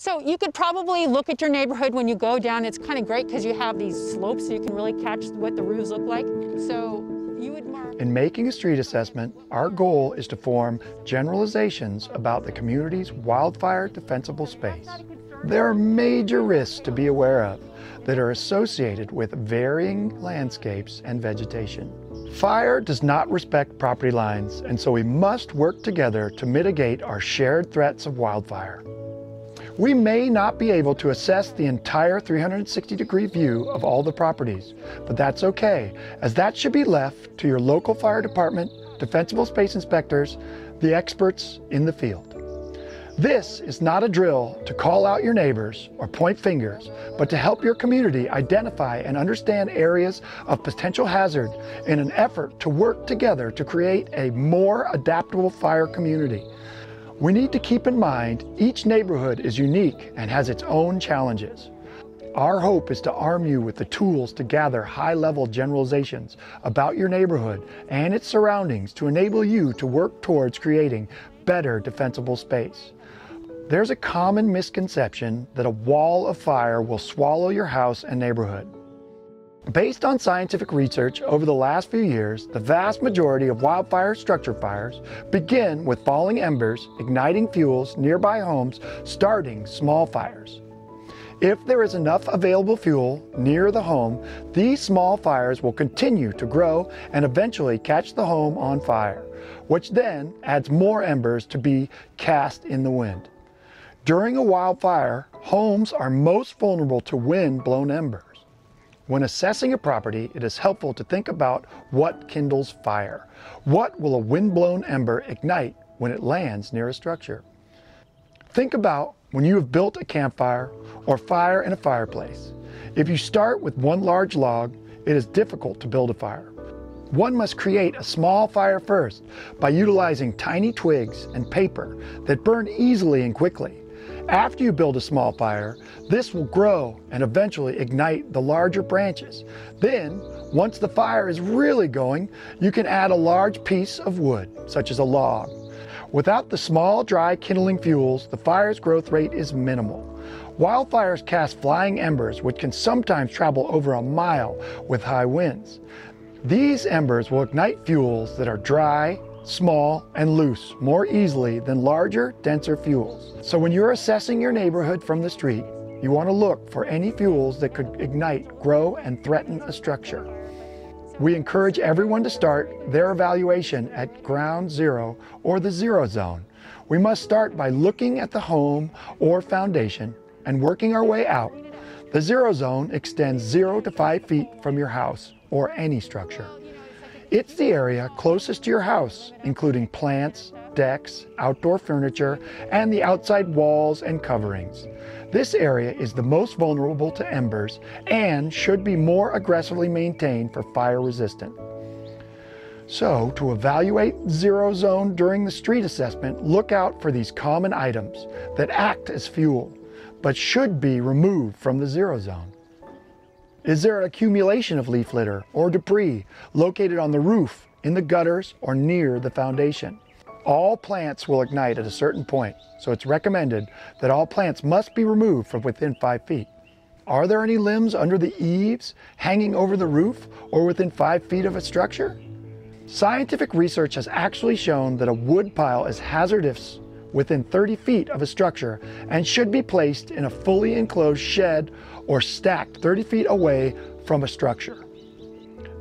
So you could probably look at your neighborhood when you go down. It's kind of great because you have these slopes so you can really catch what the roofs look like. So you would mark. In making a street assessment, our goal is to form generalizations about the community's wildfire defensible space. There are major risks to be aware of that are associated with varying landscapes and vegetation. Fire does not respect property lines, and so we must work together to mitigate our shared threats of wildfire. We may not be able to assess the entire 360-degree view of all the properties, but that's okay, as that should be left to your local fire department, defensible space inspectors, the experts in the field. This is not a drill to call out your neighbors or point fingers, but to help your community identify and understand areas of potential hazard in an effort to work together to create a more adaptable fire community. We need to keep in mind each neighborhood is unique and has its own challenges. Our hope is to arm you with the tools to gather high-level generalizations about your neighborhood and its surroundings to enable you to work towards creating better defensible space. There's a common misconception that a wall of fire will swallow your house and neighborhood. Based on scientific research over the last few years, the vast majority of wildfire structure fires begin with falling embers, igniting fuels, nearby homes, starting small fires. If there is enough available fuel near the home, these small fires will continue to grow and eventually catch the home on fire, which then adds more embers to be cast in the wind. During a wildfire, homes are most vulnerable to wind-blown embers. When assessing a property, it is helpful to think about what kindles fire. What will a wind-blown ember ignite when it lands near a structure? Think about when you have built a campfire or fire in a fireplace. If you start with one large log, it is difficult to build a fire. One must create a small fire first by utilizing tiny twigs and paper that burn easily and quickly. After you build a small fire, this will grow and eventually ignite the larger branches. Then, once the fire is really going, you can add a large piece of wood, such as a log. Without the small, dry kindling fuels, the fire's growth rate is minimal. Wildfires cast flying embers, which can sometimes travel over a mile with high winds. These embers will ignite fuels that are dry, small, and loose more easily than larger, denser fuels. So when you're assessing your neighborhood from the street, you want to look for any fuels that could ignite, grow, and threaten a structure. We encourage everyone to start their evaluation at ground zero or the zero zone. We must start by looking at the home or foundation and working our way out. The zero zone extends 0 to 5 feet from your house or any structure. It's the area closest to your house, including plants, decks, outdoor furniture, and the outside walls and coverings. This area is the most vulnerable to embers and should be more aggressively maintained for fire resistant. So, to evaluate zero zone during the street assessment, look out for these common items that act as fuel, but should be removed from the zero zone. Is there an accumulation of leaf litter or debris located on the roof, in the gutters, or near the foundation? All plants will ignite at a certain point, so it's recommended that all plants must be removed from within 5 feet. Are there any limbs under the eaves, hanging over the roof, or within 5 feet of a structure? Scientific research has actually shown that a wood pile is hazardous within 30 feet of a structure and should be placed in a fully enclosed shed or stacked 30 feet away from a structure.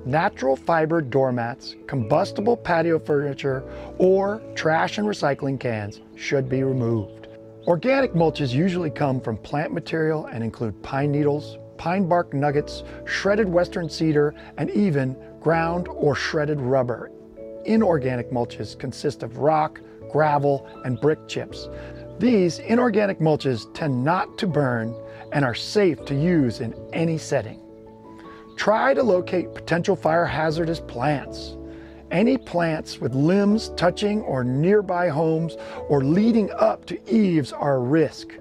Natural fiber doormats, combustible patio furniture, or trash and recycling cans should be removed. Organic mulches usually come from plant material and include pine needles, pine bark nuggets, shredded western cedar, and even ground or shredded rubber. Inorganic mulches consist of rock, gravel, and brick chips. These inorganic mulches tend not to burn and are safe to use in any setting. Try to locate potential fire hazardous plants. Any plants with limbs touching or nearby homes or leading up to eaves are a risk.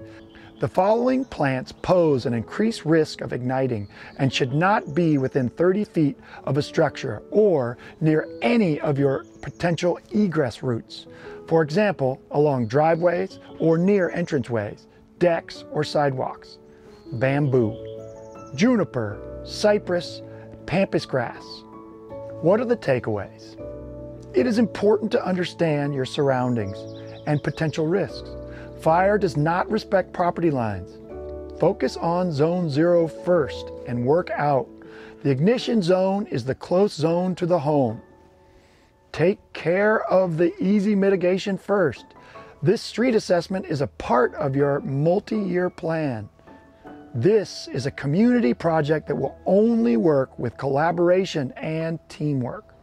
The following plants pose an increased risk of igniting and should not be within 30 feet of a structure or near any of your potential egress routes. For example, along driveways or near entranceways. decks, or sidewalks. Bamboo, juniper, cypress, pampas grass. What are the takeaways? It is important to understand your surroundings and potential risks. Fire does not respect property lines. Focus on zone 0 first and work out. The ignition zone is the close zone to the home. Take care of the easy mitigation first. This street assessment is a part of your multi-year plan. This is a community project that will only work with collaboration and teamwork.